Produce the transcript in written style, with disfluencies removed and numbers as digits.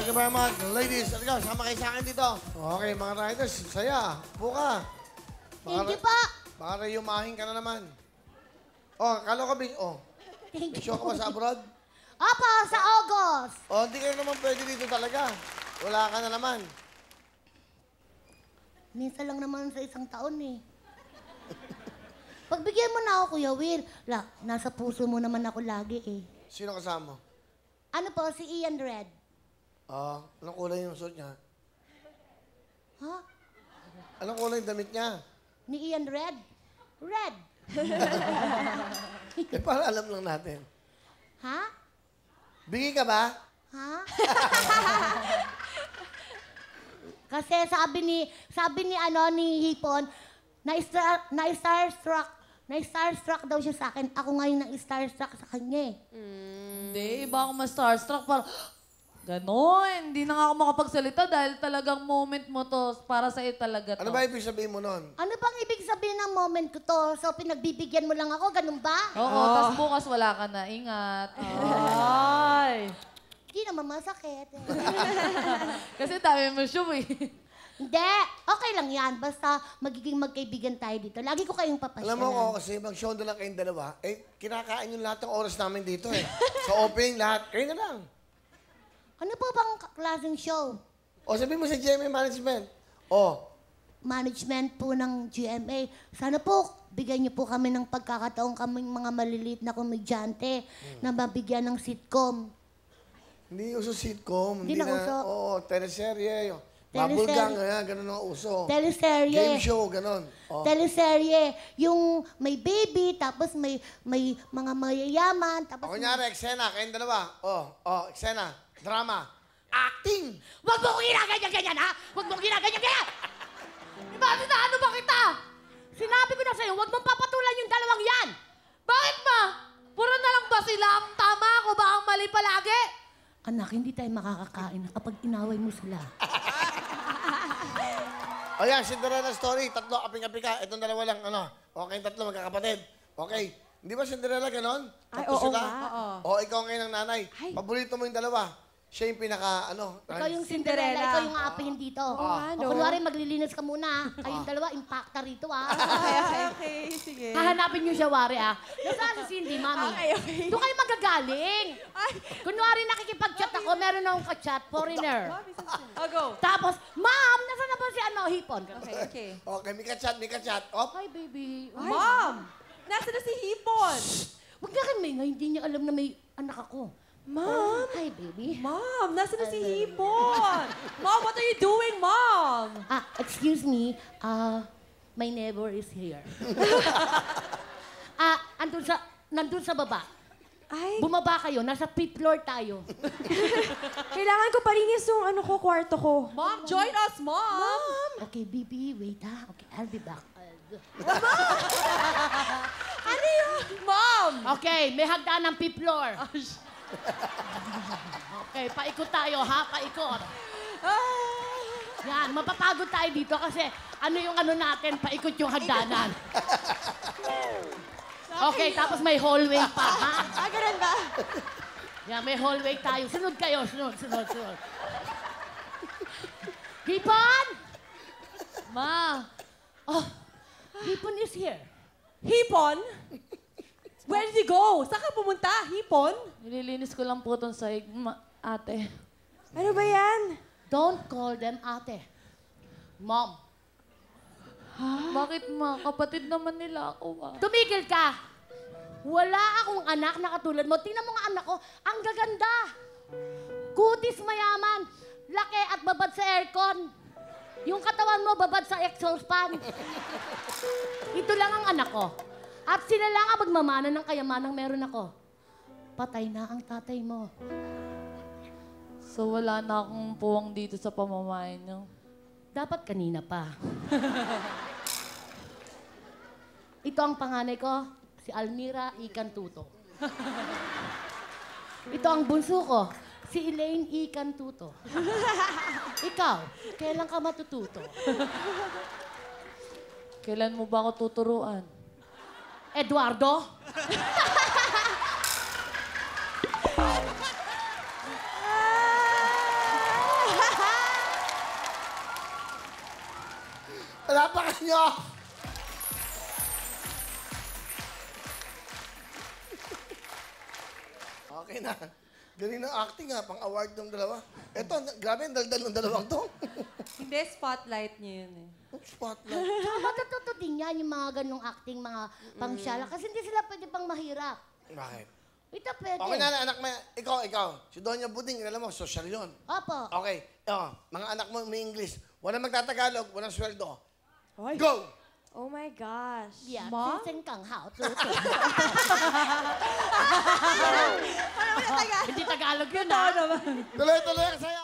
you very much. Ladies, ano sama kayo sa akin dito. Okay, mga riders, saya. Buka. Thank you po. Baka yumahin ka na naman. Oh, kala ko Thank may you. show ka ba sa abroad? Opo, sa August. Oh, hindi kayo naman pwede dito talaga. Wala ka na naman. Minsan lang naman sa isang taon eh. Pagbigyan mo na ako, Kuya Will. Nasa puso mo naman ako lagi eh. Sino kasama? Ano po, si Ian Red. Anong kulay yung suit niya? Ha? Anong kulay yung damit niya? Ni Ian Red? Red. Para alam lang natin. Ha? Bigay ka ba? Ha? Kasi sabi ni Hipon, na-starstruck daw siya sa akin. Ako ngayon na-starstruck sa kanya eh. Hindi, iba ako ma-starstruck. Parang, ganon. Hindi na nga ako makapagsalita dahil talagang moment mo to. Para sa'yo talaga to. Ano ba ibig sabihin mo nun? Ano bang ibig sabihin ng moment ko to? So pinagbibigyan mo lang ako, ganun ba? Oo, tas bukas wala ka na. Ingat. Ay! Hindi naman masakit. Kasi dami mo show eh. Hindi, okay lang yan. Basta magiging magkaibigan tayo dito. Lagi ko kayong papasyalan. Alam mo ko, kasi mag-show na lang kayong dalawa, kinakain yung lahat ng oras namin dito eh. Sa opening, lahat. Kayo na lang. Ano po bang klaseng show? O, sabihin mo sa GMA Management. Management po ng GMA. Sana po, bigyan niyo po kami ng pagkakataon kaming mga maliliit na komedyante na mabigyan ng sitcom. Hindi uso sitcom. Hindi na uso. Oo, teleserye. Teleserye. Bubblegum, ganun ang uso. Teleserye. Game show, ganun. Teleserye. Yung may baby, tapos may mga mayayaman, tapos... O, kunyari, eksena, kayong dalawa. Eksena, drama, acting. Huwag mo ginaganyan-ganyan, ha? Huwag mo ginaganyan-ganyan! Diba, ano ba kita? Sinabi ko na sa'yo, huwag mong papatulan yung dalawang yan! Bakit ma? Puro na lang ba sila ang tama ako ba ang mali palagi? Anak, hindi tayo makakakain kapag inaway mo sila. O yan, Cinderella story. Tatlo, aping-api ka. Itong dalawa lang, Okay, tatlo, magkakapatid. Okay. Hindi ba Cinderella ganon? Tatlo sila? O, ikaw ngayon ang nanay. Paborito mo yung dalawa. Siya yung pinaka, Ikaw yung Cinderella, ikaw yung aapihin dito. O kunwari, maglilinis ka muna. Kayong dalawa, impacta rito, ah. Okay, sige. Hahanapin niyo siya, wari, ah. Nasaan si Cindy, mami? Okay. Doon kayo magagaling. Kunwari, nakikipag-chat ako, meron akong ka-chat, foreigner. Go. Tapos, ma'am, nasaan na ba si Hipon? Okay. Okay, may ka-chat. Op. Hi, baby. Mom! Nasaan na si Hipon? Huwag na kayo maingay, hindi niya alam na may anak ako. Mom! Hi, baby. Mom, nasaan na si Hipon? Mom, what are you doing, Mom? Excuse me, my neighbor is here. Nandun sa baba. Ay, Bumaba kayo, nasa 5th floor tayo. kailangan ko palinis yung kwarto ko. Mom, join us, Mom! Okay, baby, wait ha. Okay, I'll be back. Ano yun? Mom! Okay, may hagdan ng 5th floor. Okay, paikot tayo ha, paikot. Yan, mapapagod tayo dito kasi yung natin, paikot yung hagdanan. Okay, tapos may hallway pa, ha? Ganun ba? Yan, may hallway tayo. Sunod kayo, sunod. Hipon! Ma, Hipon is here. Hipon? Where did he go? Saan ka pumunta? Hipon? nililinis ko lang po itong sahig, ate. Ano ba yan? Don't call them ate. Mom. Bakit ma? Kapatid naman nila ako Tumigil ka! Wala akong anak na katulad mo. Tingnan mo nga anak ko, ang gaganda. Kutis mayaman, laki at babad sa aircon. Yung katawan mo, babad sa exhaust fan. Ito lang ang anak ko. At sila lang ang magmamana ng kayamanang meron ako. Patay na ang tatay mo. So wala na akong puwang dito sa pamamahay niyo. Dapat kanina pa. Ito ang panganay ko, si Almira Ikan Tuto. Ito ang bunso ko, si Elaine Ikan Tuto. Ikaw, kailan ka matututo? Kailan mo ba ako tuturuan? Eduardo? nyo! Okay na. Galing ng acting ha, pang-award ng dalawa. Eto, grabe ang daldal ng dalawang to. Hindi, spotlight niya yun eh. Spotlight. Tsaka matututo din yan, yung mga ganong acting, mga pangsyala. Kasi hindi sila pwede pang mahirap. Bakit? Ito pwede. Okay na, anak mo. Ikaw. Si Doña Buding, alam mo, social yun. Opo. Okay. Mga anak mo may English. Walang magtatagalog, walang sweldo. Ay. Go! Oh my gosh. Yeah, Ma? sing kang hao. Hindi Tagalog yun, ha? Tuloy-tuloy ang sayo.